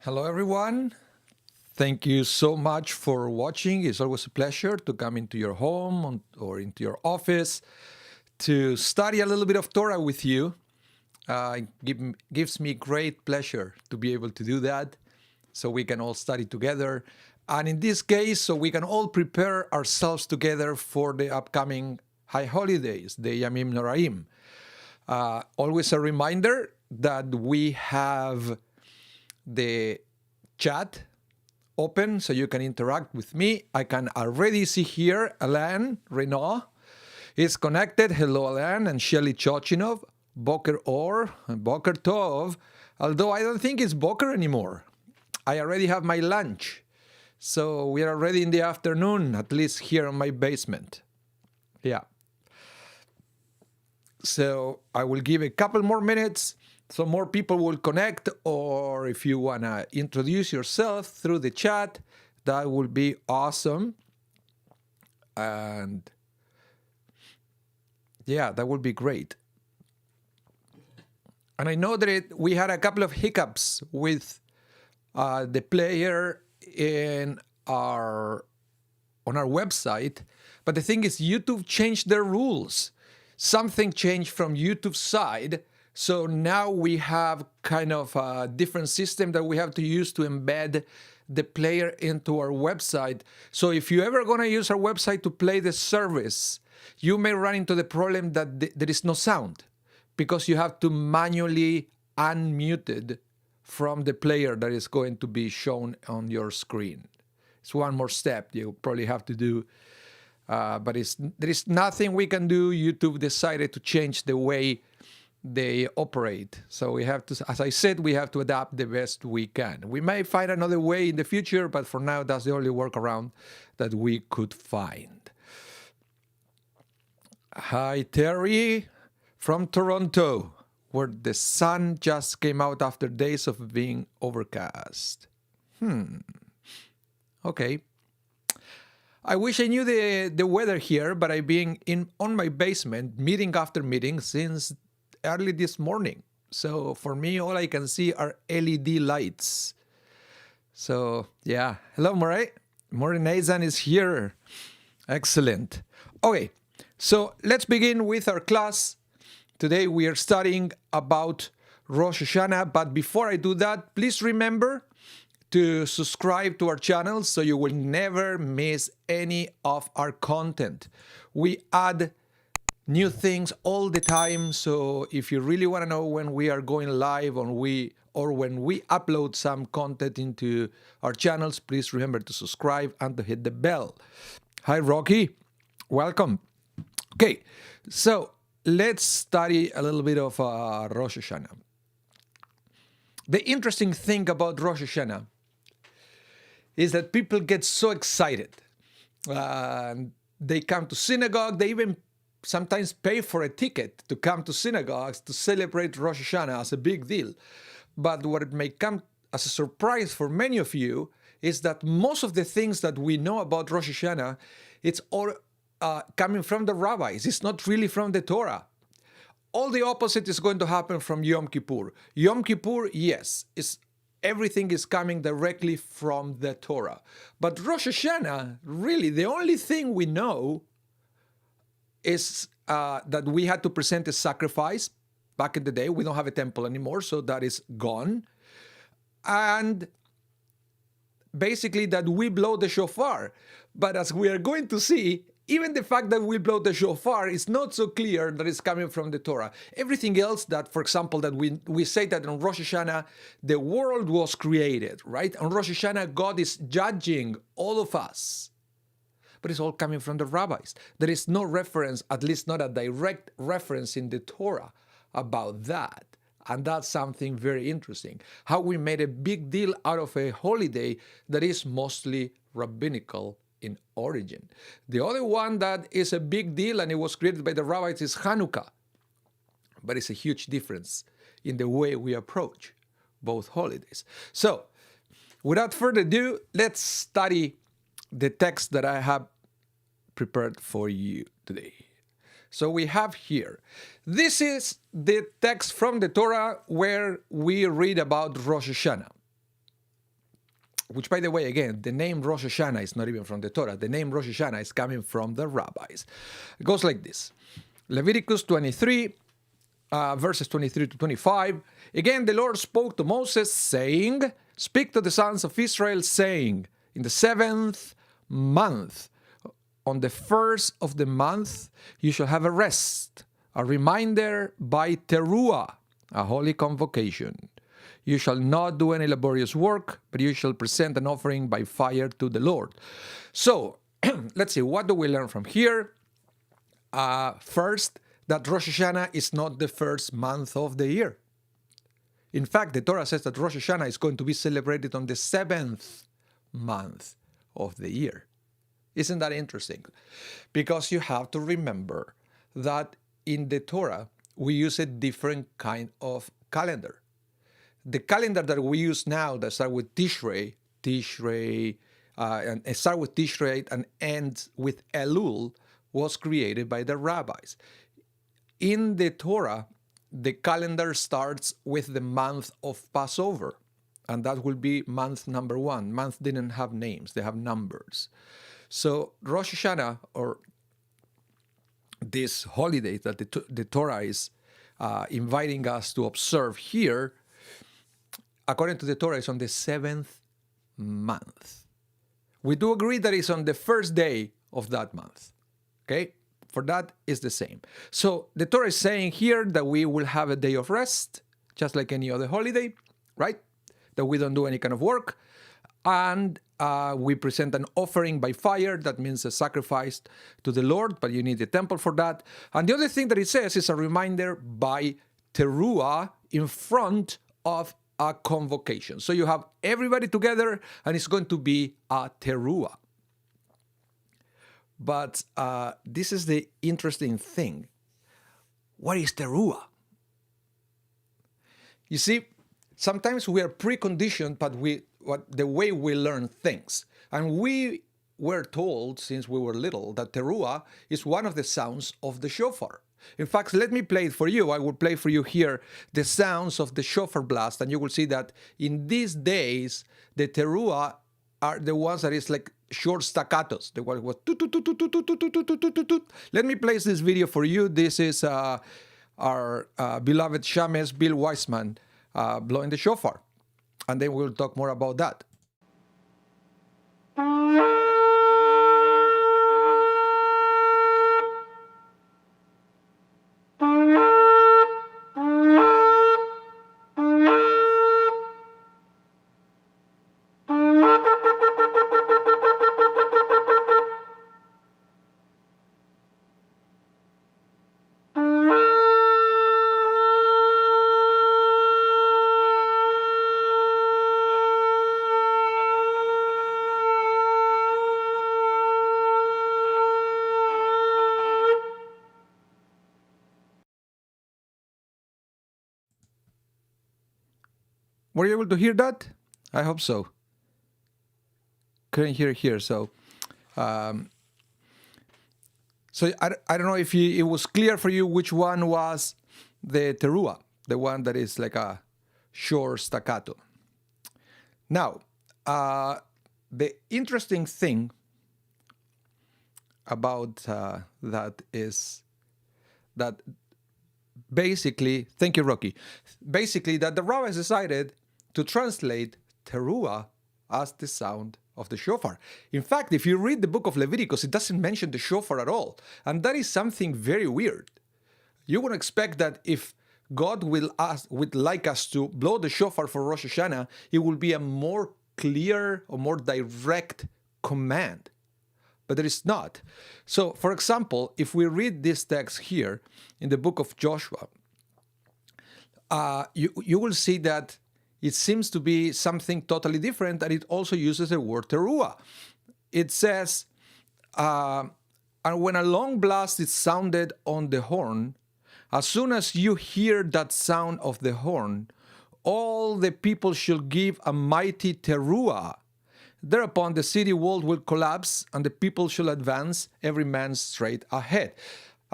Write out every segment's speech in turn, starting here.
Hello, everyone. Thank you so much for watching. It's always a pleasure to come into your home or into your office to study a little bit of Torah with you. Gives me great pleasure to be able to do that so we can all study together. And in this case, so we can all prepare ourselves together for the upcoming high holidays, the Yamim Noraim. Always a reminder that we have the chat open so you can interact with me. I can already see here Alain Renaud is connected. Hello, Alain, and Shelly Chochinov, Boker Or, and Boker Tov, although I don't think it's Boker anymore. I already have my lunch. So we are already in the afternoon, at least here in my basement. Yeah. So I will give a couple more minutes so more people will connect, or if you want to introduce yourself through the chat, that would be awesome. And yeah, that would be great. And I know that we had a couple of hiccups with the player on our website, but the thing is YouTube changed their rules. Something changed from YouTube's side. So now we have kind of a different system that we have to use to embed the player into our website. So if you're ever going to use our website to play the service, you may run into the problem that there is no sound because you have to manually unmute it from the player that is going to be shown on your screen. It's one more step you probably have to do. But there is nothing we can do. YouTube decided to change the way they operate. So we have to, as I said, we have to adapt the best we can. We may find another way in the future, but for now, that's the only workaround that we could find. Hi, Terry from Toronto, where the sun just came out after days of being overcast. Okay. I wish I knew the weather here, but I've been on my basement, meeting after meeting, since early this morning. So for me, all I can see are LED lights. So yeah. Hello, Moray. Nazan is here. Excellent. Okay. So let's begin with our class. Today we are studying about Rosh HaShanah. But before I do that, please remember to subscribe to our channel so you will never miss any of our content. We add new things all the time, so if you really want to know when we are going live or when we upload some content into our channels, please remember to subscribe and to hit the bell. Hi, Rocky. Welcome. Okay, so let's study a little bit of Rosh HaShanah. The interesting thing about Rosh HaShanah is that people get so excited. They come to synagogue, they even sometimes pay for a ticket to come to synagogues to celebrate Rosh HaShanah as a big deal. But what it may come as a surprise for many of you is that most of the things that we know about Rosh HaShanah, it's all coming from the rabbis. It's not really from the Torah. All the opposite is going to happen from Yom Kippur. Yom Kippur, yes, everything is coming directly from the Torah. But Rosh Hashanah, really, the only thing we know is that we had to present a sacrifice back in the day. We don't have a temple anymore, so that is gone. And basically that we blow the shofar. But as we are going to see, even the fact that we blow the shofar is not so clear that it's coming from the Torah. Everything else that, for example, that we say that on Rosh Hashanah, the world was created, right? On Rosh Hashanah, God is judging all of us. But it's all coming from the rabbis. There is no reference, at least not a direct reference in the Torah about that. And that's something very interesting. How we made a big deal out of a holiday that is mostly rabbinical in origin. The other one that is a big deal and it was created by the rabbis is Hanukkah. But it's a huge difference in the way we approach both holidays. So, without further ado, let's study the text that I have prepared for you today. So we have here, this is the text from the Torah where we read about Rosh HaShanah. which, by the way, again, the name Rosh HaShanah is not even from the Torah. The name Rosh HaShanah is coming from the rabbis. It goes like this. Leviticus 23, verses 23 to 25. Again, the Lord spoke to Moses, saying, speak to the sons of Israel, saying, in the 7th month, on the first of the month, you shall have a rest, a reminder by teruah, a holy convocation. You shall not do any laborious work, but you shall present an offering by fire to the Lord. So, let's see, what do we learn from here? First, that Rosh Hashanah is not the first month of the year. In fact, the Torah says that Rosh Hashanah is going to be celebrated on the 7th month of the year. Isn't that interesting? Because you have to remember that in the Torah, we use a different kind of calendar. The calendar that we use now that starts with Tishrei, and start with Tishrei and ends with Elul, was created by the rabbis. In the Torah, the calendar starts with the month of Passover, and that will be month number 1. Month didn't have names, they have numbers. So Rosh Hashanah, or this holiday that the Torah is inviting us to observe here, according to the Torah, is on the 7th month. We do agree that it's on the first day of that month. Okay? For that, it's the same. So the Torah is saying here that we will have a day of rest, just like any other holiday, right? That we don't do any kind of work. And we present an offering by fire. That means a sacrifice to the Lord, but you need a temple for that. And the other thing that it says is a reminder by teruah in front of a convocation. So you have everybody together, and it's going to be a teruah. But this is the interesting thing. What is teruah? You see, sometimes we are preconditioned, but the way we learn things. And we were told since we were little that teruah is one of the sounds of the shofar. In fact, let me play it for you. I will play for you here the sounds of the shofar blast, and you will see that in these days, the teruah are the ones that is like short staccatos. The one was toot, toot, toot, toot, toot, toot, toot, toot, toot, toot, toot. Let me play this video for you. This is our beloved Shames Bill Weissman blowing the shofar, and then we'll talk more about that. Were you able to hear that? I hope so. Couldn't hear here, so I don't know if it was clear for you which one was the teruah, the one that is like a short staccato. Now, the interesting thing about that is that basically, thank you, Rocky, basically that the rabbis decided to translate teruah as the sound of the shofar. In fact, if you read the book of Leviticus, it doesn't mention the shofar at all. And that is something very weird. You would expect that if God would like us to blow the shofar for Rosh Hashanah, it will be a more clear or more direct command. But it is not. So, for example, if we read this text here in the book of Joshua, you will see that it seems to be something totally different, and it also uses the word teruah. It says, and when a long blast is sounded on the horn, as soon as you hear that sound of the horn, all the people shall give a mighty teruah. Thereupon the city wall will collapse, and the people shall advance, every man straight ahead.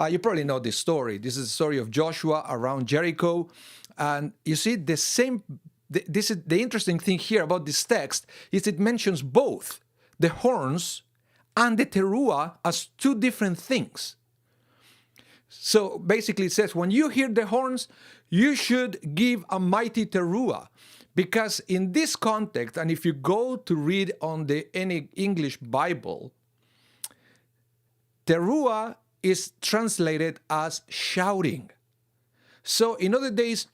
You probably know this story. This is the story of Joshua around Jericho. And you see, the same this is the interesting thing here about this text, is it mentions both the horns and the teruah as two different things. So basically it says, when you hear the horns, you should give a mighty teruah. Because in this context, and if you go to read on any English Bible, teruah is translated as shouting. So in other days,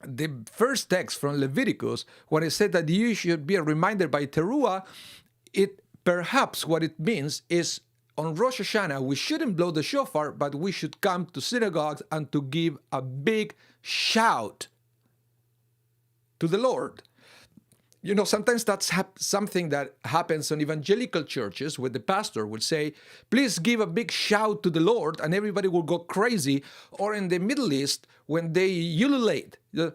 the first text from Leviticus, when it said that you should be reminded by teruah, perhaps what it means is on Rosh Hashanah, we shouldn't blow the shofar, but we should come to synagogues and to give a big shout to the Lord. You know, sometimes that's something that happens in evangelical churches where the pastor would say, please give a big shout to the Lord, and everybody will go crazy. Or in the Middle East, when they ululate, they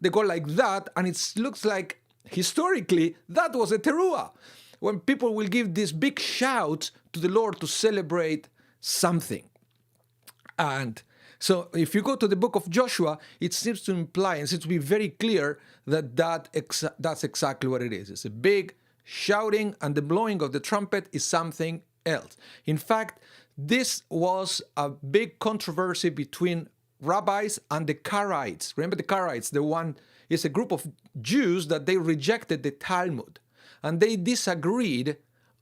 go like that, and it looks like historically that was a teruah, when people will give this big shout to the Lord to celebrate something. And so if you go to the book of Joshua, it seems to imply, and seems to be very clear, that that's exactly what it is. It's a big shouting, and the blowing of the trumpet is something else. In fact, this was a big controversy between rabbis and the Karaites. Remember the Karaites, is a group of Jews that they rejected the Talmud, and they disagreed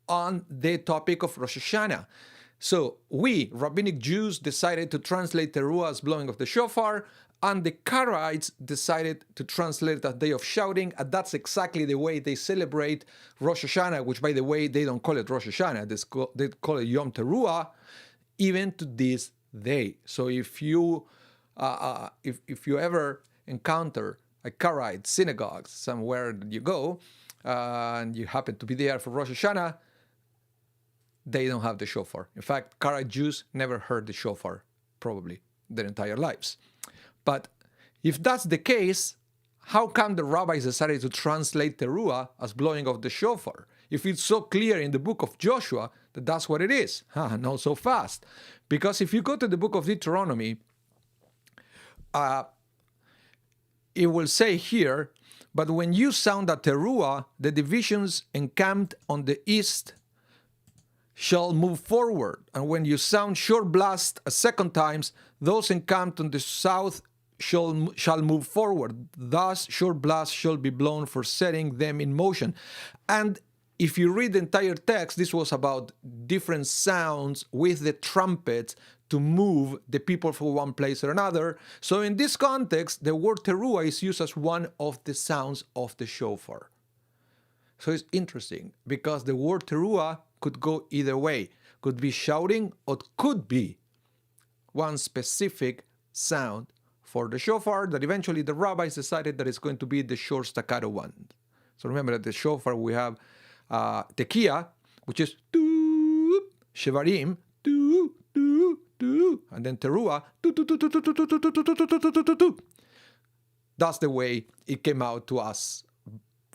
on the topic of Rosh Hashanah. So we, rabbinic Jews, decided to translate teruah as blowing of the shofar, and the Karaites decided to translate that day of shouting, and that's exactly the way they celebrate Rosh Hashanah, which, by the way, they don't call it Rosh Hashanah, they call it Yom Teruah, even to this day. So if you ever encounter a Karaite synagogue somewhere that you go, and you happen to be there for Rosh Hashanah, they don't have the shofar. In fact, Karaite Jews never heard the shofar, probably, their entire lives. But if that's the case, how come the rabbis decided to translate teruah as blowing of the shofar? If it's so clear in the book of Joshua that that's what it is. Not so fast. Because if you go to the book of Deuteronomy, it will say here, but when you sound a teruah, the divisions encamped on the east shall move forward. And when you sound short blast a second time, those encamped on the south shall move forward. Thus short blast shall be blown for setting them in motion. And if you read the entire text, this was about different sounds with the trumpets to move the people from one place or another. So in this context, the word teruah is used as one of the sounds of the shofar. So it's interesting because the word teruah could go either way. Could be shouting, or could be one specific sound for the shofar that eventually the rabbis decided that it's going to be the short staccato one. So remember that the shofar we have tekiah, which is doo, shevarim, doo, doo, doo, and then teruah, doo, doo, doo, doo, doo, doo, doo, doo, doo, doo, doo, doo. That's the way it came out to us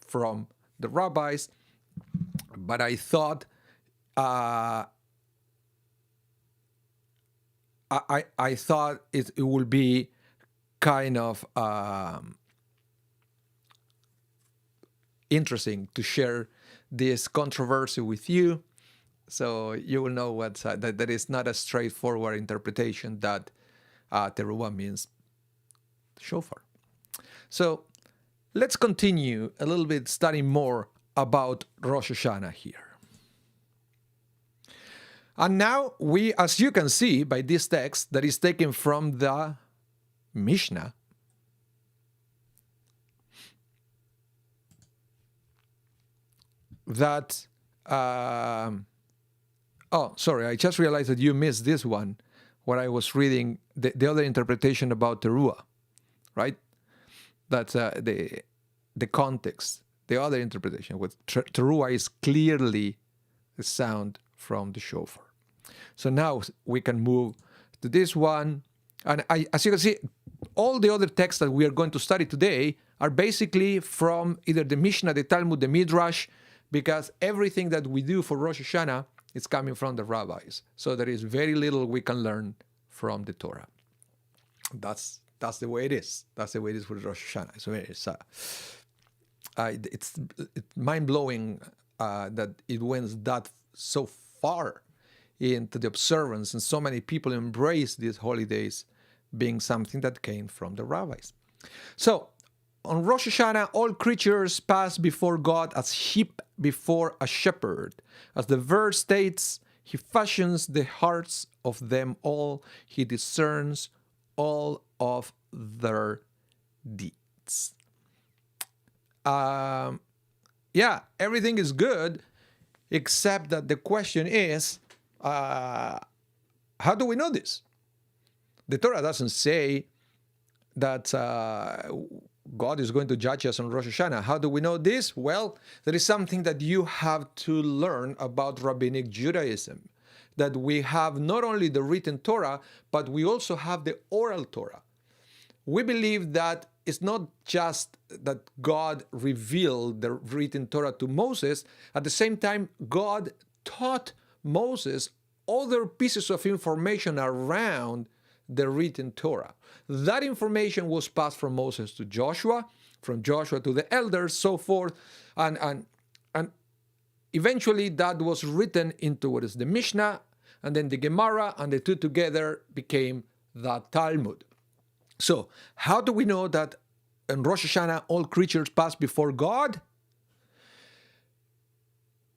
from the rabbis. But I thought I thought it would be kind of interesting to share this controversy with you, so you will know that is not a straightforward interpretation that teruah means shofar. So let's continue a little bit studying more about Rosh Hashanah here. And now we, as you can see by this text that is taken from the Mishnah, that, I just realized that you missed this one when I was reading the other interpretation about teruah, right? That's the context, the other interpretation with teruah is clearly the sound from the shofar. So now we can move to this one. And as you can see, all the other texts that we are going to study today are basically from either the Mishnah, the Talmud, the Midrash, because everything that we do for Rosh Hashanah is coming from the rabbis. So there is very little we can learn from the Torah. That's that's the way it is. That's the way it is with Rosh Hashanah. So it's mind-blowing that it went that so far into the observance, and so many people embrace these holidays being something that came from the rabbis. So, on Rosh Hashanah, all creatures pass before God as sheep before a shepherd. As the verse states, He fashions the hearts of them all. He discerns all of their deeds. Everything is good, except that the question is, how do we know this? The Torah doesn't say that God is going to judge us on Rosh Hashanah. How do we know this? Well, there is something that you have to learn about Rabbinic Judaism, that we have not only the written Torah, but we also have the oral Torah. We believe that it's not just that God revealed the written Torah to Moses. At the same time, God taught Moses other pieces of information around the written Torah. That information was passed from Moses to Joshua, from Joshua to the elders, so forth, and eventually that was written into what is the Mishnah, and then the Gemara, and the two together became the Talmud. So, how do we know that in Rosh Hashanah all creatures pass before God?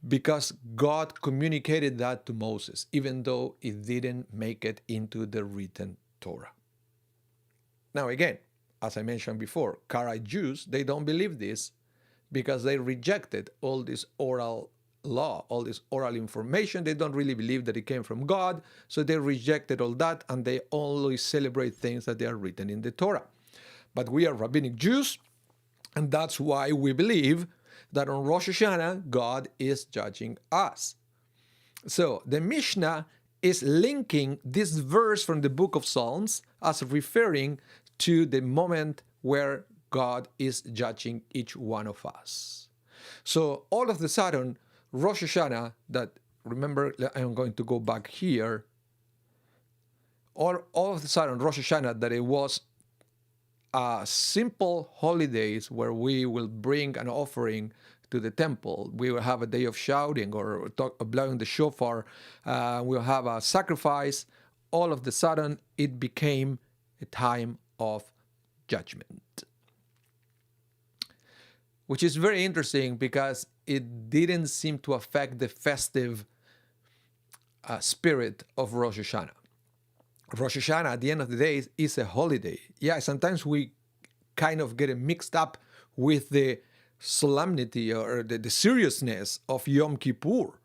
Because God communicated that to Moses, even though it didn't make it into the written Torah. Now again, as I mentioned before, Karaite Jews, they don't believe this because they rejected all this oral law, all this oral information. They don't really believe that it came from God, so they rejected all that, and they only celebrate things that they are written in the Torah. But we are rabbinic Jews, and that's why we believe that on Rosh Hashanah, God is judging us. So the Mishnah is linking this verse from the book of Psalms as referring to the moment where God is judging each one of us. So all of a sudden, Rosh Hashanah, that, remember, I'm going to go back here, all of a sudden, Rosh Hashanah, that it was simple holidays where we will bring an offering to the temple. We will have a day of shouting or blowing the shofar. We'll have a sacrifice. All of a sudden, it became a time of judgment, which is very interesting because it didn't seem to affect the festive spirit of Rosh Hashanah. Rosh Hashanah, at the end of the day, is a holiday. Yeah, sometimes we kind of get it mixed up with the solemnity or the seriousness of Yom Kippur.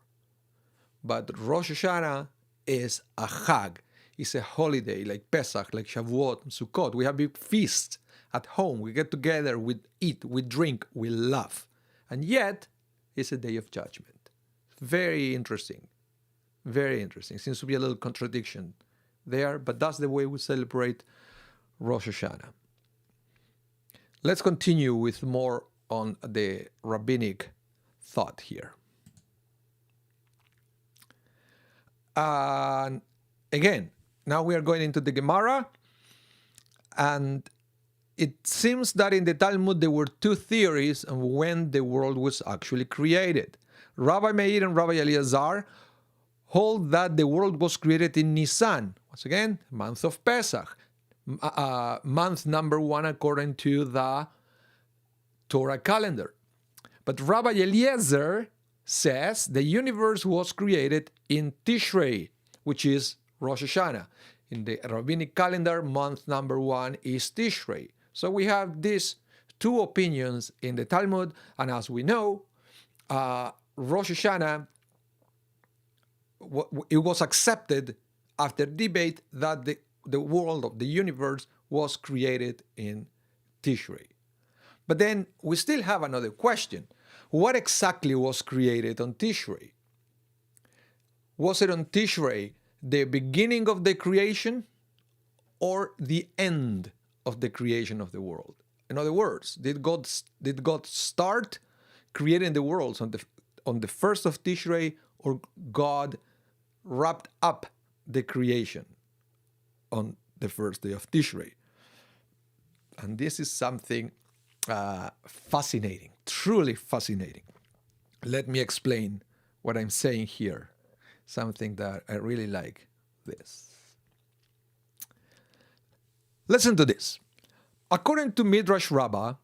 But Rosh Hashanah is a Chag. It's a holiday like Pesach, like Shavuot, Sukkot. We have big feasts at home. We get together, we eat, we drink, we laugh. And yet, it's a day of judgment. Very interesting. Very interesting. Seems to be a little contradiction there, but that's the way we celebrate Rosh Hashanah. Let's continue with more on the rabbinic thought here. Again, now we are going into the Gemara, and it seems that in the Talmud there were two theories on when the world was actually created. Rabbi Meir and Rabbi Eliezer hold that the world was created in Nisan, once again, month of Pesach, month number 1 according to the Torah calendar. But Rabbi Eliezer says the universe was created in Tishrei, which is Rosh Hashanah. In the rabbinic calendar, month number 1 is Tishrei. So we have these two opinions in the Talmud, and as we know, Rosh Hashanah, it was accepted after debate that the world of the universe was created in Tishrei. But then we still have another question. What exactly was created on Tishrei? Was it on Tishrei the beginning of the creation or the end of the creation of the world? In other words, did God start creating the world on the first of Tishrei, or God wrapped up the creation on the first day of Tishrei? And this is something fascinating, truly fascinating. Let me explain what I'm saying here. Something that I really like this. Listen to this. According to Midrash Rabbah,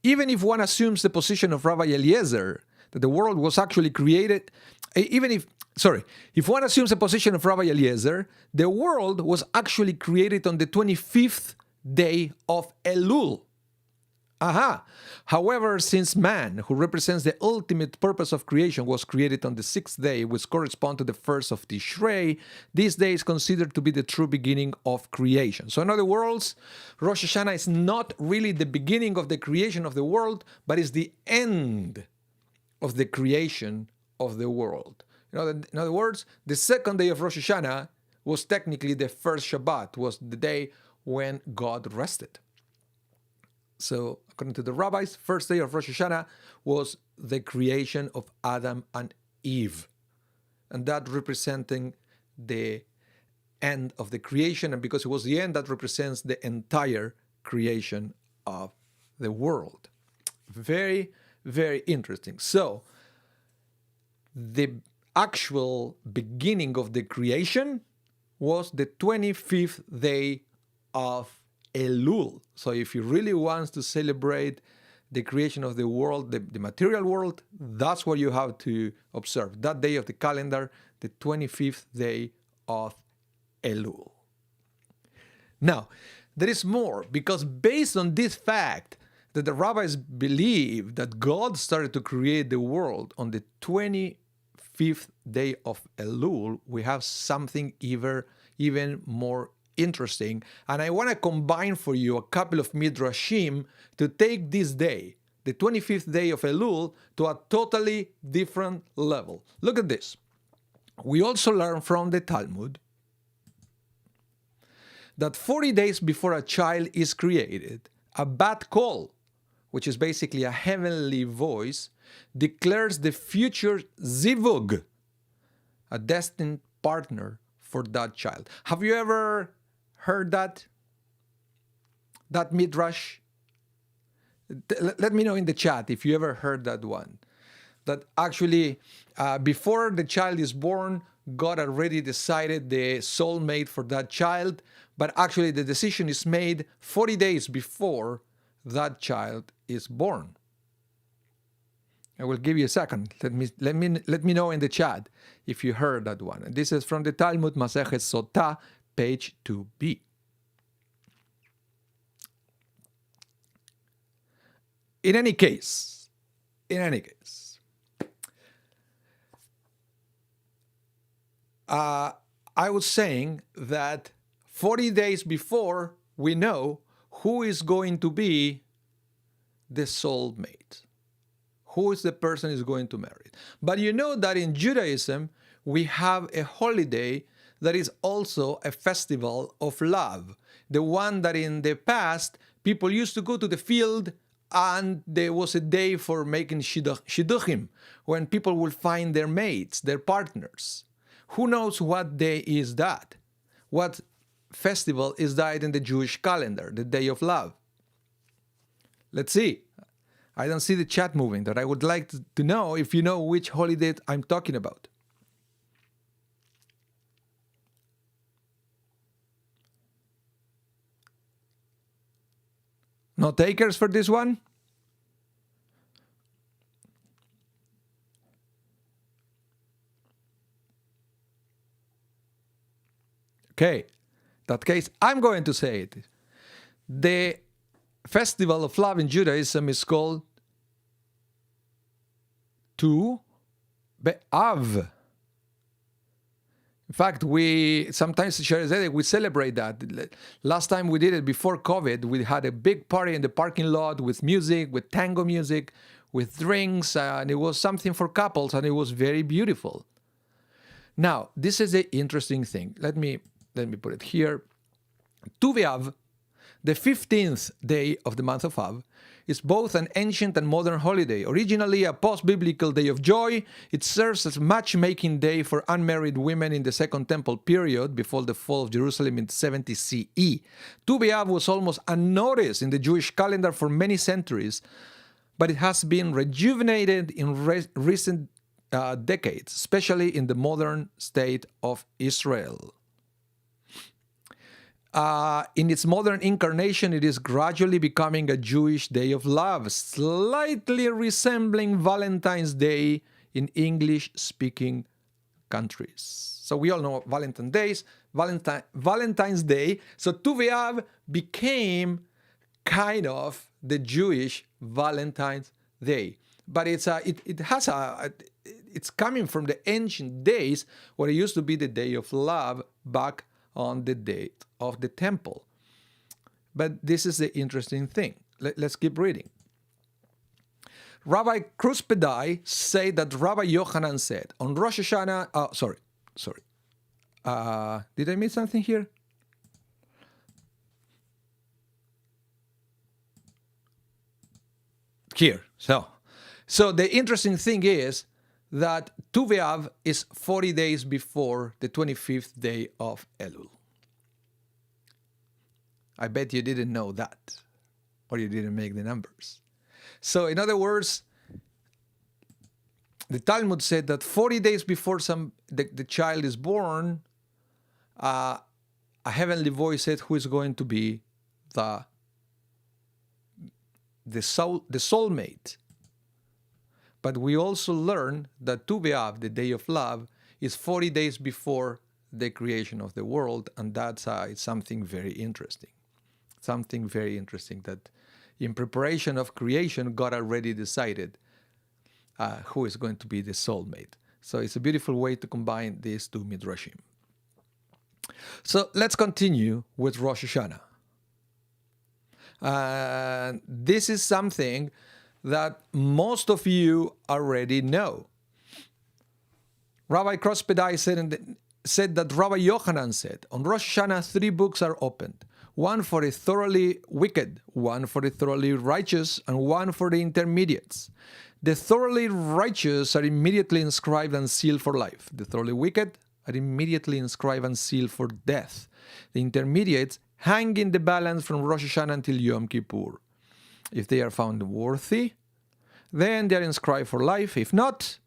even if one assumes the position of Rabbi Eliezer, that the world was actually created, if one assumes the position of Rabbi Eliezer, the world was actually created on the 25th day of Elul. However, since man, who represents the ultimate purpose of creation, was created on the 6th day, which corresponds to the 1st of Tishrei, this day is considered to be the true beginning of creation. So in other words, Rosh Hashanah is not really the beginning of the creation of the world, but is the end of the creation of the world. In other words, the second day of Rosh Hashanah was technically the first Shabbat, was the day when God rested. So, according to the rabbis, first day of Rosh Hashanah was the creation of Adam and Eve. And that representing the end of the creation. And because it was the end, that represents the entire creation of the world. Very, very interesting. So, the actual beginning of the creation was the 25th day of Elul. So if you really want to celebrate the creation of the world, the material world, that's what you have to observe. That day of the calendar, the 25th day of Elul. Now, there is more, because based on this fact that the rabbis believe that God started to create the world on the 25th day of Elul, we have something even more interesting, and I want to combine for you a couple of midrashim to take this day, the 25th day of Elul, to a totally different level. Look at this. We also learn from the Talmud that 40 days before a child is created, a bat call, which is basically a heavenly voice, declares the future zivug, a destined partner for that child. Have you ever heard that midrash? Let me know in the chat if you ever heard that one. That actually, before the child is born, God already decided the soulmate for that child, but actually the decision is made 40 days before that child is born. I will give you a second. Let me know in the chat if you heard that one. And this is from the Talmud Masechet Sotah, page 2b. In any case, I was saying that 40 days before, we know who is going to be the soulmate. Who is the person who is going to marry? But you know that in Judaism, we have a holiday that is also a festival of love. The one that in the past, people used to go to the field and there was a day for making shidduchim, when people will find their mates, their partners. Who knows what day is that? What festival is that in the Jewish calendar, the Day of Love? Let's see. I don't see the chat moving, that I would like to know if you know which holiday I'm talking about. No takers for this one? Okay, in that case, I'm going to say it. The festival of love in Judaism is called Tu B'Av. In fact, we sometimes we celebrate that. Last time we did it before COVID, we had a big party in the parking lot with music, with tango music, with drinks, and it was something for couples, and it was very beautiful. Now, this is the interesting thing. Let me put it here. Tu B'Av The 15th day of the month of Av is both an ancient and modern holiday. Originally a post-biblical day of joy, it serves as a matchmaking day for unmarried women in the Second Temple period before the fall of Jerusalem in 70 CE. Tu B'Av was almost unnoticed in the Jewish calendar for many centuries, but it has been rejuvenated in recent decades, especially in the modern state of Israel. In its modern incarnation, it is gradually becoming a Jewish day of love, slightly resembling Valentine's Day in English-speaking countries. So we all know Valentine's Day. So Tu B'Av became kind of the Jewish Valentine's Day. But it's coming from the ancient days where it used to be the day of love back on the date of the temple. But this is the interesting thing. Let's keep reading. Rabbi Kruspedai said that Rabbi Yochanan said on Rosh HaShanah, did I miss something here? Here, so the interesting thing is that Tu B'Av is 40 days before the 25th day of Elul. I bet you didn't know that, or you didn't make the numbers. So in other words, the Talmud said that 40 days before the child is born, a heavenly voice said who is going to be the soulmate. But we also learn that Tu B'Av, the day of love, is 40 days before the creation of the world, and that's something very interesting. Something very interesting that in preparation of creation, God already decided who is going to be the soulmate. So it's a beautiful way to combine these two midrashim. So let's continue with Rosh HaShanah. This is something that most of you already know. Rabbi Kruspedai said that Rabbi Yochanan said, on Rosh HaShanah 3 books are opened, one for the thoroughly wicked, one for the thoroughly righteous, and one for the intermediates. The thoroughly righteous are immediately inscribed and sealed for life. The thoroughly wicked are immediately inscribed and sealed for death. The intermediates hang in the balance from Rosh HaShanah until Yom Kippur. If they are found worthy, then they are inscribed for life. If not,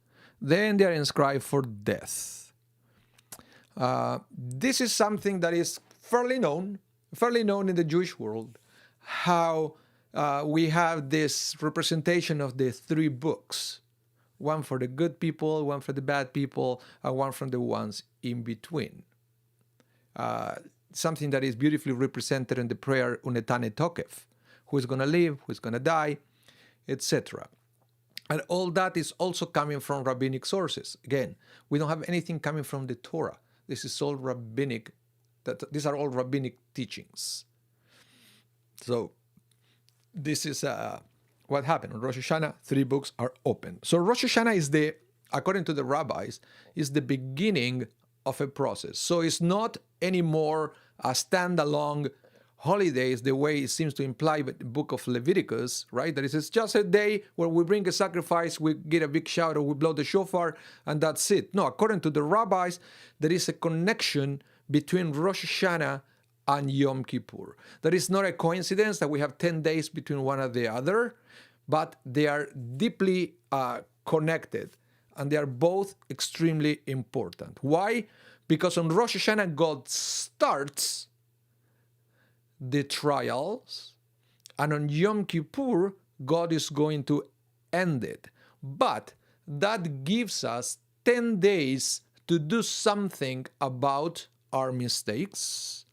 then they are inscribed for death. This is something that is fairly known in the Jewish world, how we have this representation of the 3 books, one for the good people, one for the bad people, and one from the ones in between. Something that is beautifully represented in the prayer Unetane Tokef, who is going to live, who is going to die, etc. And all that is also coming from rabbinic sources. Again, we don't have anything coming from the Torah. This is all rabbinic. These are all rabbinic teachings. So this is what happened. On Rosh HaShanah, 3 books are open. So Rosh HaShanah is according to the rabbis, is the beginning of a process. So it's not anymore a standalone holidays the way it seems to imply the book of Leviticus, right? That is just a day where we bring a sacrifice, we get a big shout, or we blow the shofar, and that's it. No, according to the rabbis, there is a connection between Rosh HaShanah and Yom Kippur. That is not a coincidence that we have 10 days between one and the other, but they are deeply connected, and they are both extremely important. Why? Because on Rosh HaShanah, God starts the trials, and on Yom Kippur, God is going to end it. But that gives us 10 days to do something about our mistakes,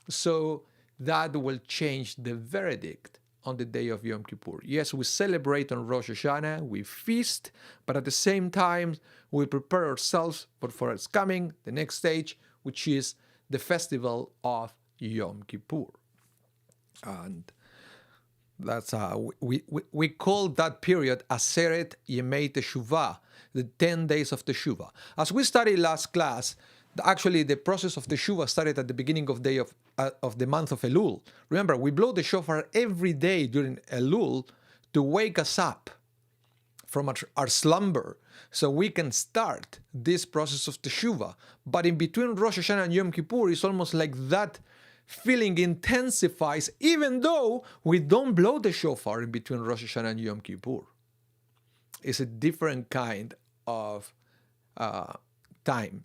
so that will change the verdict on the day of Yom Kippur. Yes, we celebrate on Rosh Hashanah, we feast, but at the same time, we prepare ourselves for its coming, the next stage, which is the festival of Yom Kippur. And that's we call that period Aseret Yemei Teshuvah, the 10 days of Teshuvah. As we studied last class, Actually, the process of Teshuvah started at the beginning of the month of Elul. Remember, we blow the shofar every day during Elul to wake us up from our slumber, so we can start this process of Teshuvah. But in between Rosh HaShanah and Yom Kippur, it's almost like that feeling intensifies, even though we don't blow the shofar in between Rosh HaShanah and Yom Kippur. It's a different kind of time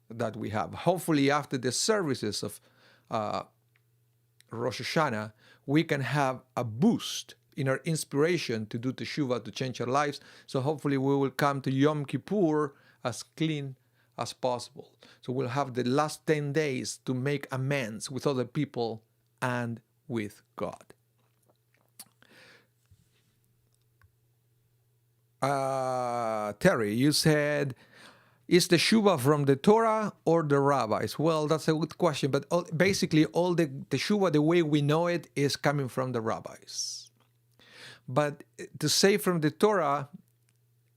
that we have. Hopefully, after the services of Rosh HaShanah, we can have a boost in our inspiration to do Teshuvah, to change our lives. So hopefully we will come to Yom Kippur as clean as possible. So we'll have the last 10 days to make amends with other people and with God. Terry, you said, is the Teshuvah from the Torah or the rabbis? Well, that's a good question, but basically all the Teshuvah, the way we know it, is coming from the rabbis. But to say from the Torah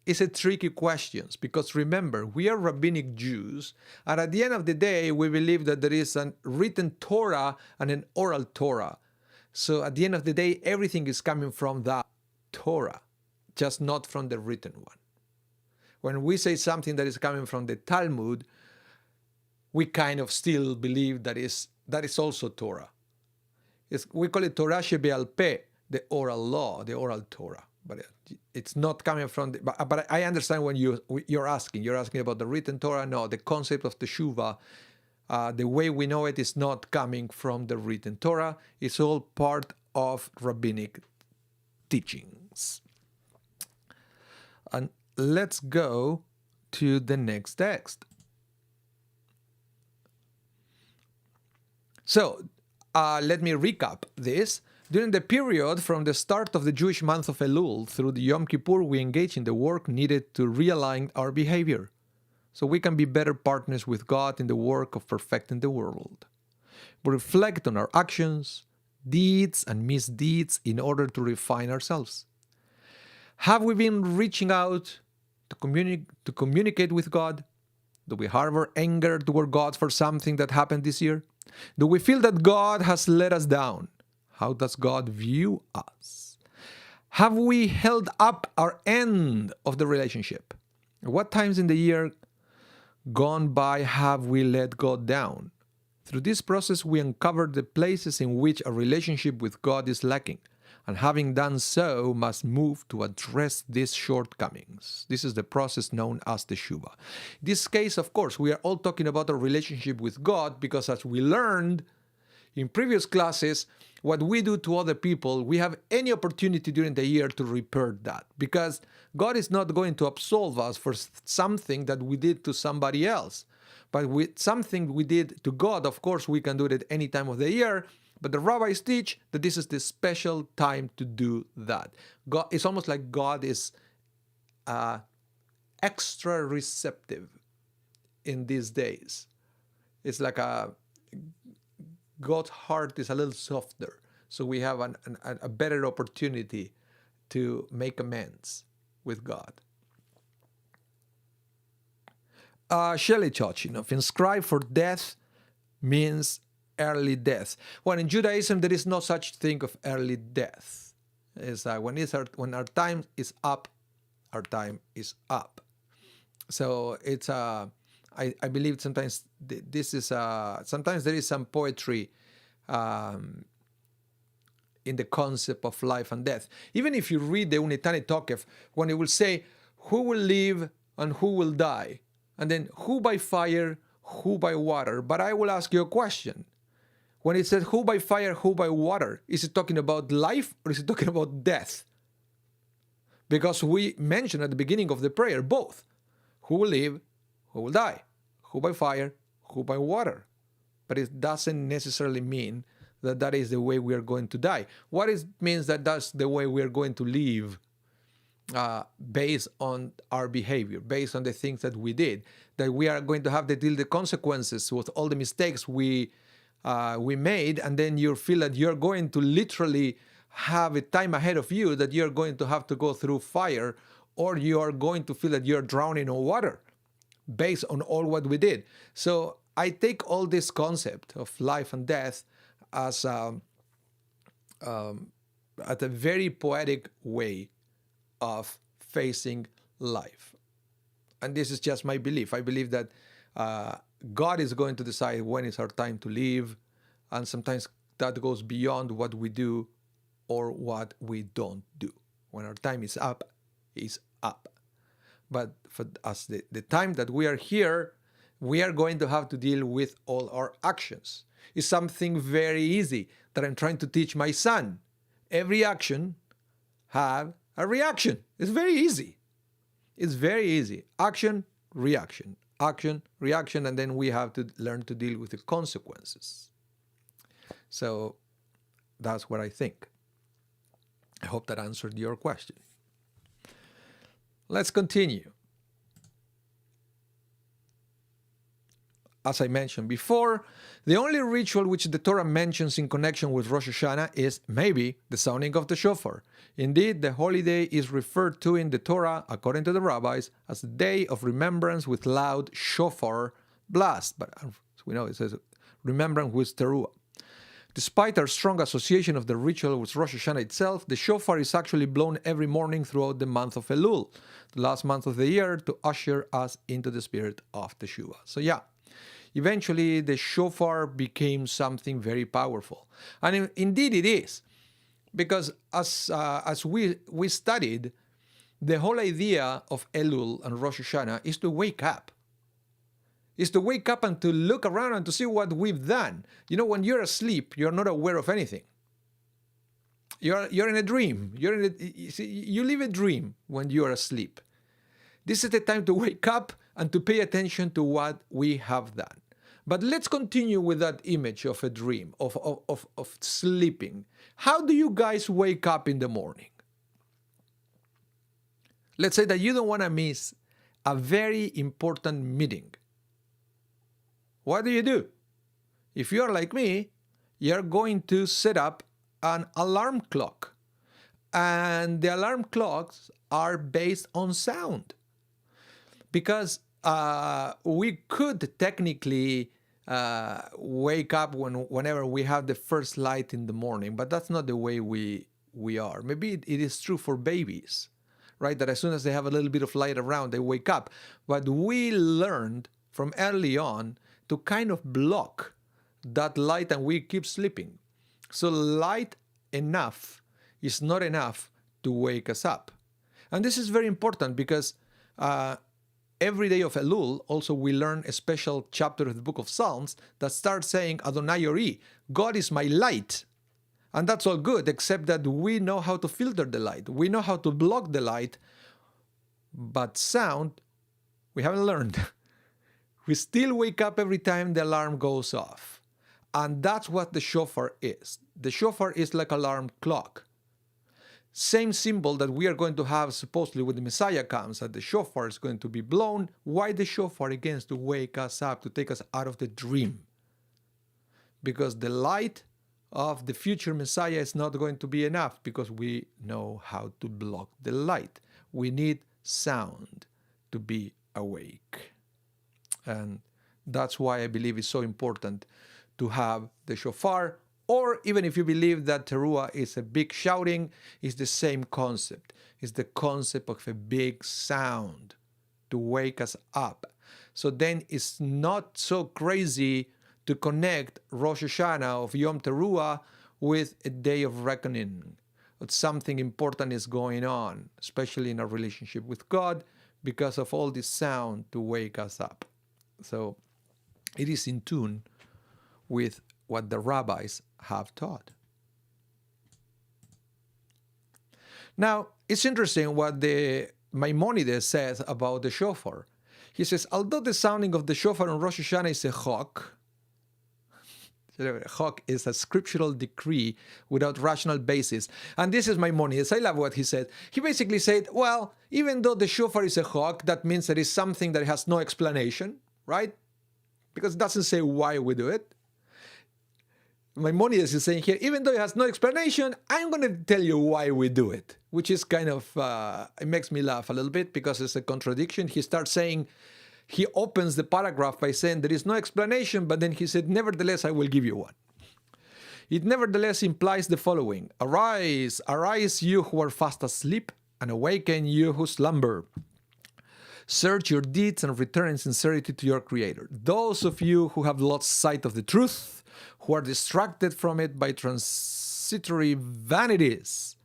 is a tricky question, because remember, we are rabbinic Jews, and at the end of the day, we believe that there is a written Torah and an oral Torah. So at the end of the day, everything is coming from the Torah, just not from the written one. When we say something that is coming from the Talmud, we kind of still believe that is also Torah. We call it Torah shebe'al peh, the oral law, the oral Torah, but it's not coming from the, but I understand when you're asking about the written Torah. No, the concept of Teshuvah, the way we know it, is not coming from the written Torah. It's all part of rabbinic teachings. And let's go to the next text. So let me recap this. During the period from the start of the Jewish month of Elul through the Yom Kippur, we engage in the work needed to realign our behavior, so we can be better partners with God in the work of perfecting the world. We reflect on our actions, deeds, and misdeeds in order to refine ourselves. Have we been reaching out to communicate with God? Do we harbor anger toward God for something that happened this year? Do we feel that God has let us down? How does God view us? Have we held up our end of the relationship? What times in the year gone by have we let God down? Through this process, we uncover the places in which a relationship with God is lacking, and having done so, must move to address these shortcomings. This is the process known as Teshuvah. In this case, of course, we are all talking about a relationship with God, because as we learned in previous classes, what we do to other people, we have any opportunity during the year to repair that, because God is not going to absolve us for something that we did to somebody else. But with something we did to God, of course, we can do it at any time of the year. But the rabbis teach that this is the special time to do that. God, it's almost like God is extra receptive in these days. It's like God's heart is a little softer, so we have a better opportunity to make amends with God. Shelley Chochinov, inscribed for death means early death. Well, in Judaism, there is no such thing of early death. It's when our time is up, our time is up. So it's I believe sometimes this is sometimes there is some poetry in the concept of life and death. Even if you read the Unitani Tokef, when it will say who will live and who will die, and then who by fire, who by water. But I will ask you a question. When it says who by fire, who by water, is it talking about life or is it talking about death? Because we mentioned at the beginning of the prayer both. Who will live, who will die? Who by fire, who by water? But it doesn't necessarily mean that that is the way we are going to die. What it means that that's the way we are going to live, based on our behavior, based on the things that we did, that we are going to have to deal the consequences with all the mistakes we made, and then you feel that you're going to literally have a time ahead of you that you're going to have to go through fire, or you are going to feel that you're drowning in water based on all what we did. So I take all this concept of life and death as at a very poetic way of facing life. And this is just my belief. I believe that God is going to decide when is our time to live, and sometimes that goes beyond what we do or what we don't do. When our time is up, it's up. But for us, the time that we are here, we are going to have to deal with all our actions. It's something very easy that I'm trying to teach my son. Every action have a reaction. It's very easy. It's very easy. Action, reaction, and then we have to learn to deal with the consequences. So that's what I think. I hope that answered your question. Let's continue. As I mentioned before, the only ritual which the Torah mentions in connection with Rosh HaShanah is maybe the sounding of the Shofar. Indeed, the holiday is referred to in the Torah, according to the rabbis, as a day of remembrance with loud Shofar blast. But as we know, it says remembrance with Teruah. Despite our strong association of the ritual with Rosh Hashanah itself, the Shofar is actually blown every morning throughout the month of Elul, the last month of the year, to usher us into the spirit of Teshuvah. So yeah, eventually the Shofar became something very powerful. And indeed it is, because as we studied, the whole idea of Elul and Rosh Hashanah is to wake up. Is to wake up and to look around and to see what we've done. You know, when you're asleep, you're not aware of anything. You're in a dream. You live a dream when you're asleep. This is the time to wake up and to pay attention to what we have done. But let's continue with that image of a dream, of sleeping. How do you guys wake up in the morning? Let's say that you don't want to miss a very important meeting. What do? If you're like me, you're going to set up an alarm clock. And the alarm clocks are based on sound. Because we could technically wake up whenever we have the first light in the morning, but that's not the way we are. Maybe it is true for babies, right? That as soon as they have a little bit of light around, they wake up. But we learned from early on to kind of block that light, and we keep sleeping. So light enough is not enough to wake us up. And this is very important because every day of Elul, also we learn a special chapter of the book of Psalms that starts saying, Adonai Yori, God is my light. And that's all good, except that we know how to filter the light. We know how to block the light, but sound, we haven't learned. We still wake up every time the alarm goes off. And that's what the shofar is. The shofar is like an alarm clock. Same symbol that we are going to have supposedly when the Messiah comes, that the shofar is going to be blown. Why the shofar? Again, is to wake us up, to take us out of the dream. Because the light of the future Messiah is not going to be enough, because we know how to block the light. We need sound to be awake. And that's why I believe it's so important to have the shofar. Or even if you believe that teruah is a big shouting, it's the same concept. It's the concept of a big sound to wake us up. So then it's not so crazy to connect Rosh HaShanah of Yom Teruah with a day of reckoning. But something important is going on, especially in our relationship with God, because of all this sound to wake us up. So it is in tune with what the rabbis have taught. Now, it's interesting what the Maimonides says about the shofar. He says, although the sounding of the shofar on Rosh Hashanah is a chok, chok is a scriptural decree without rational basis. And this is Maimonides. I love what he said. He basically said, well, even though the shofar is a chok, that means that it's something that has no explanation, right? Because it doesn't say why we do it. Maimonides is saying here, even though it has no explanation, I'm going to tell you why we do it, which is kind of, it makes me laugh a little bit because it's a contradiction. He starts saying, he opens the paragraph by saying there is no explanation, but then he said, nevertheless, I will give you one. It nevertheless implies the following: arise, arise, you who are fast asleep, and awaken, you who slumber. Search your deeds and return in sincerity to your Creator. Those of you who have lost sight of the truth, who are distracted from it by transitory vanities,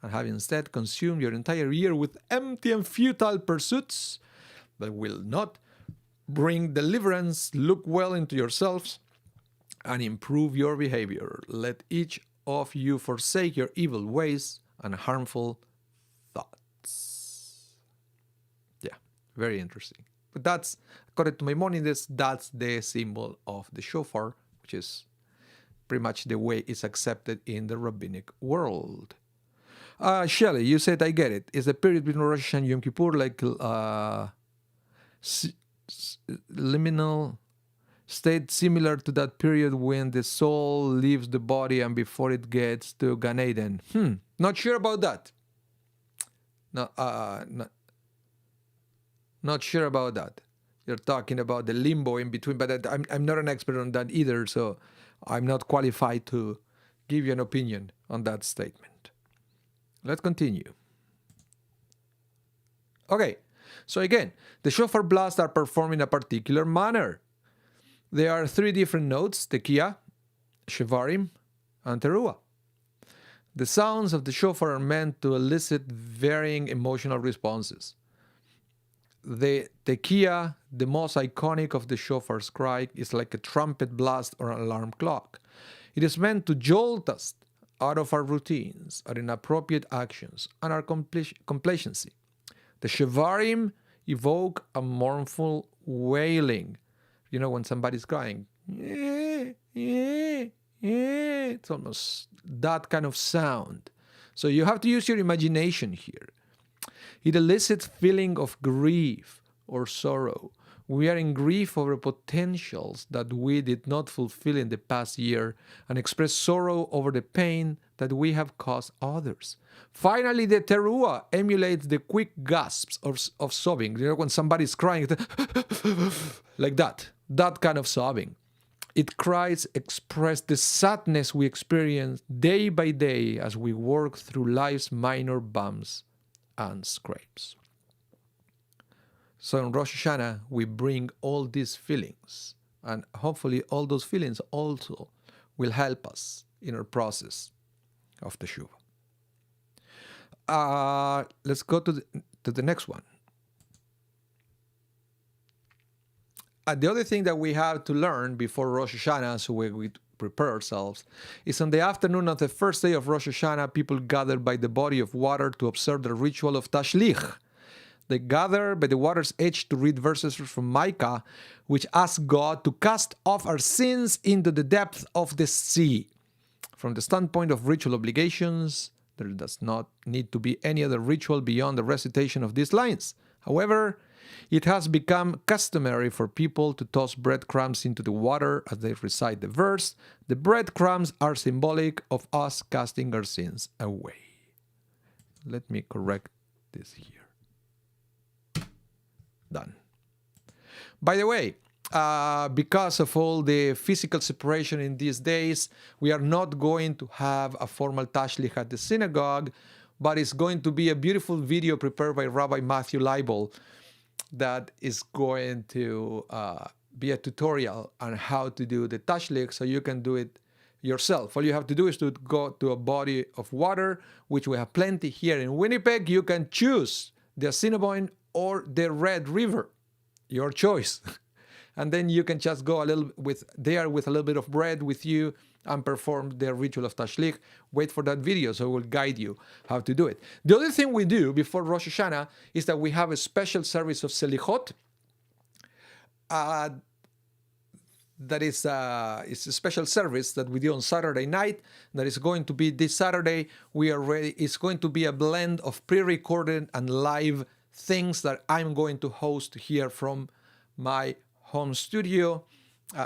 and have instead consumed your entire year with empty and futile pursuits that will not bring deliverance, look well into yourselves and improve your behavior. Let each of you forsake your evil ways and harmful thoughts. Yeah, very interesting. But that's, according to Maimonides, that's the symbol of the shofar, which is pretty much the way it's accepted in the rabbinic world. Shelley, you said, I get it. Is the period between Rosh Hashanah and Yom Kippur like liminal state similar to that period when the soul leaves the body and before it gets to Gan Eden? Not sure about that. No, not sure about that. You're talking about the limbo in between, but I'm not an expert on that either, so I'm not qualified to give you an opinion on that statement. Let's continue. Okay, so again, the shofar blasts are performed in a particular manner. There are 3 different notes: tekiah, shevarim, and teruah. The sounds of the shofar are meant to elicit varying emotional responses. The tekiah, the most iconic of the shofar's cry, is like a trumpet blast or an alarm clock. It is meant to jolt us out of our routines, our inappropriate actions, and our complacency. The shevarim evoke a mournful wailing. You know, when somebody's crying, it's almost that kind of sound. So you have to use your imagination here. It elicits feeling of grief or sorrow. We are in grief over potentials that we did not fulfill in the past year and express sorrow over the pain that we have caused others. Finally, the teruah emulates the quick gasps of sobbing. You know, when somebody's crying, like that kind of sobbing. Its cries express the sadness we experience day by day as we work through life's minor bumps and scrapes. So in Rosh Hashanah, we bring all these feelings, and hopefully all those feelings also will help us in our process of Teshuvah. Let's go to the next one. The other thing that we have to learn before Rosh Hashanah, so we prepare ourselves, is on the afternoon of the first day of Rosh Hashanah, people gather by the body of water to observe the ritual of Tashlich. They gather by the water's edge to read verses from Micah, which ask God to cast off our sins into the depth of the sea. From the standpoint of ritual obligations, there does not need to be any other ritual beyond the recitation of these lines. However, it has become customary for people to toss breadcrumbs into the water as they recite the verse. The breadcrumbs are symbolic of us casting our sins away. Let me correct this here. Done. By the way, because of all the physical separation in these days, we are not going to have a formal tashlich at the synagogue, but it's going to be a beautiful video prepared by Rabbi Matthew Anibal that is going to be a tutorial on how to do the tashlich, so you can do it yourself. All you have to do is to go to a body of water, which we have plenty here in Winnipeg. You can choose the Assiniboine or the Red River, your choice. And then you can just go with a little bit of bread with you and perform the ritual of Tashlich. Wait for that video, so it will guide you how to do it. The other thing we do before Rosh Hashanah is that we have a special service of Selichot. That is it's a special service that we do on Saturday night. That is going to be this Saturday. We are ready. It's going to be a blend of pre-recorded and live things that I'm going to host here from my home studio.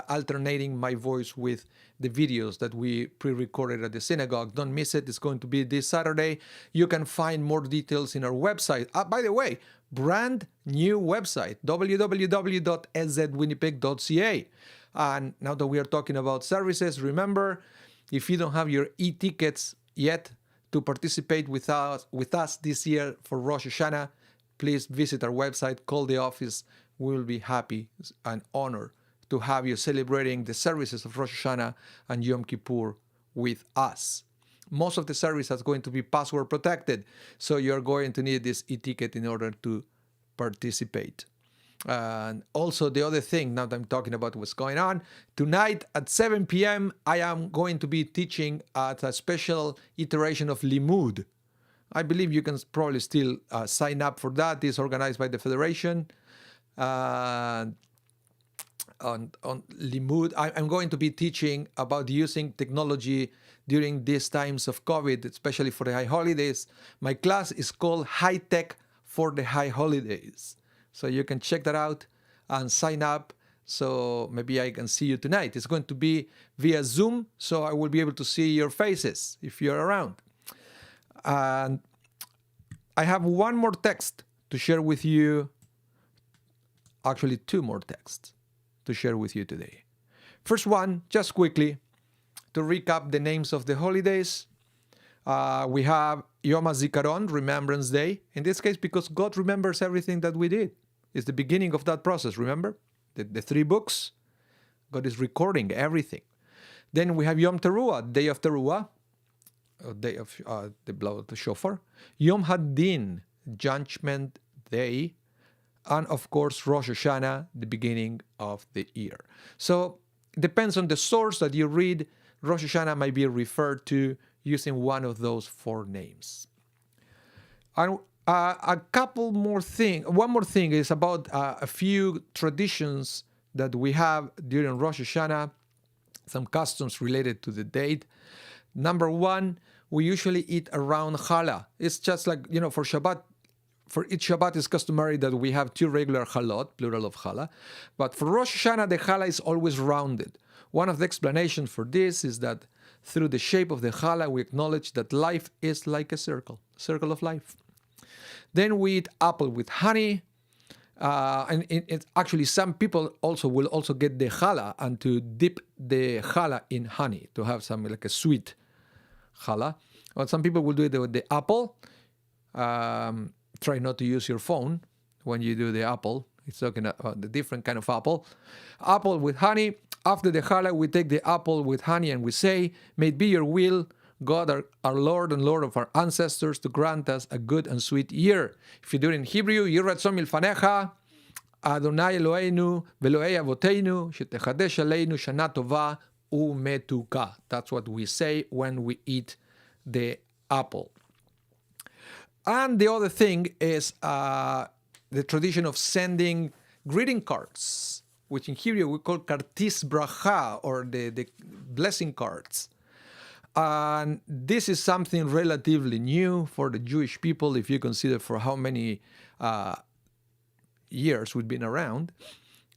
alternating my voice with the videos that we pre-recorded at the synagogue. Don't miss it. It's going to be this Saturday. You can find more details in our website. By the way, brand new website, www.szwinnipeg.ca. And now that we are talking about services, remember, if you don't have your e-tickets yet to participate with us this year for Rosh HaShanah, please visit our website, call the office. We will be happy and honored to have you celebrating the services of Rosh HaShanah and Yom Kippur with us. Most of the service is going to be password protected, so you're going to need this e-ticket in order to participate. And also the other thing, now that I'm talking about what's going on, tonight at 7 p.m. I am going to be teaching at a special iteration of Limud. I believe you can probably still sign up for that. It's organized by the Federation. On Limud, I'm going to be teaching about using technology during these times of COVID, especially for the high holidays. My class is called High Tech for the High Holidays. So you can check that out and sign up. So maybe I can see you tonight. It's going to be via Zoom, so I will be able to see your faces if you're around. And I have one more text to share with you. Actually, two more texts to share with you today. First one, just quickly, to recap the names of the holidays. We have Yom HaZikaron, Remembrance Day. In this case, because God remembers everything that we did. It's the beginning of that process, remember? The 3 books, God is recording everything. Then we have Yom Teruah, Day of Teruah, day of the blow of the Shofar. Yom Haddin, Judgment Day. And of course, Rosh HaShanah, the beginning of the year. So it depends on the source that you read. Rosh HaShanah might be referred to using one of those 4 names. And one more thing is about a few traditions that we have during Rosh HaShanah, some customs related to the date. Number 1, we usually eat around challah. It's just like, for Shabbat. For each Shabbat, it's customary that we have 2 regular chalot, plural of challah. But for Rosh Hashanah, the challah is always rounded. One of the explanations for this is that through the shape of the challah, we acknowledge that life is like a circle of life. Then we eat apple with honey. And actually, some people will also get the challah and to dip the challah in honey to have some like a sweet challah. Or some people will do it with the apple. Try not to use your phone when you do the apple. It's talking about the different kind of apple. Apple with honey. After the challah, we take the apple with honey and we say, may it be your will, God, our Lord and Lord of our ancestors, to grant us a good and sweet year. If you do it in Hebrew, Yiratzon milfanecha, Adonai Eloheinu, Veloei Avoteinu, Shetechadesh Aleinu, Shana Tova, Umetuka. That's what we say when we eat the apple. And the other thing is the tradition of sending greeting cards, which in Hebrew we call kartis bracha, or the blessing cards. And this is something relatively new for the Jewish people, if you consider for how many years we've been around.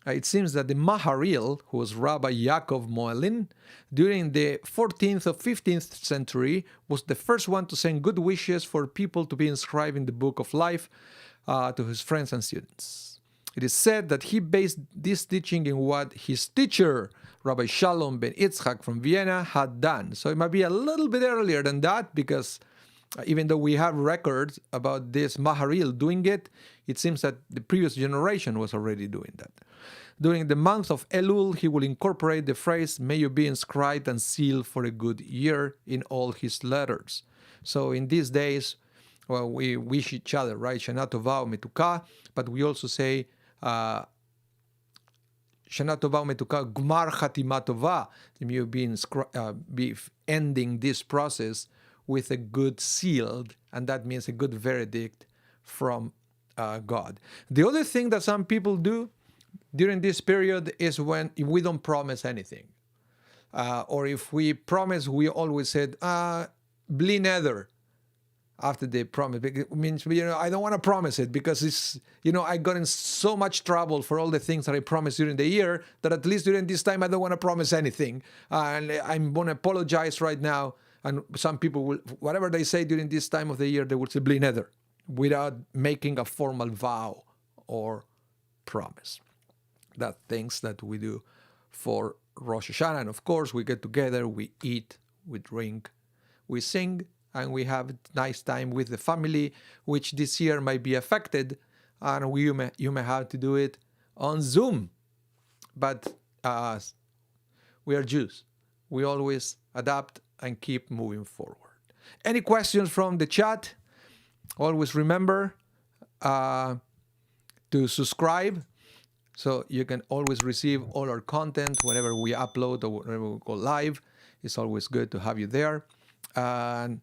It seems that the Maharil, who was Rabbi Yaakov Moelin, during the 14th or 15th century, was the first one to send good wishes for people to be inscribed in the Book of Life to his friends and students. It is said that he based this teaching in what his teacher, Rabbi Shalom ben Yitzchak from Vienna, had done. So it might be a little bit earlier than that, because even though we have records about this Maharil doing it, it seems that the previous generation was already doing that. During the month of Elul, he will incorporate the phrase, may you be inscribed and sealed for a good year, in all his letters. So in these days, well, we wish each other, right? Shana Tova u'metuka, but we also say, Shana Tova u'metuka, Gmar Chatima Tova. May you be ending this process with a good sealed, and that means a good verdict from God. The other thing that some people do during this period is when we don't promise anything. Or if we promise, we always said, bli neder. after they promise. It means, I don't want to promise it because it's, I got in so much trouble for all the things that I promised during the year that at least during this time, I don't want to promise anything. And I'm going to apologize right now. And some people will, whatever they say during this time of the year, they will say bli neder without making a formal vow or promise. That things that we do for Rosh HaShanah. And of course, we get together, we eat, we drink, we sing, and we have a nice time with the family, which this year might be affected, and you may have to do it on Zoom. But we are Jews. We always adapt and keep moving forward. Any questions from the chat? Always remember to subscribe so you can always receive all our content whenever we upload or whenever we go live. It's always good to have you there. And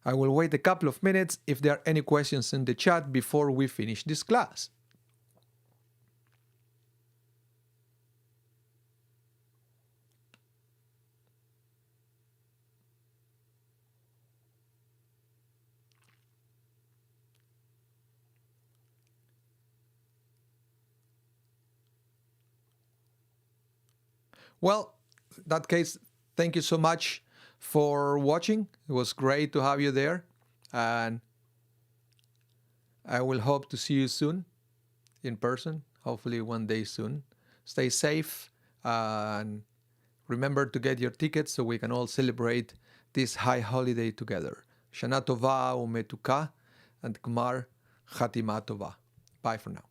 I will wait a couple of minutes if there are any questions in the chat before we finish this class. Well, in that case, thank you so much for watching. It was great to have you there. And I will hope to see you soon in person, hopefully one day soon. Stay safe and remember to get your tickets so we can all celebrate this high holiday together. Shana Tova Umetuka and Gmar Chatima Tova. Bye for now.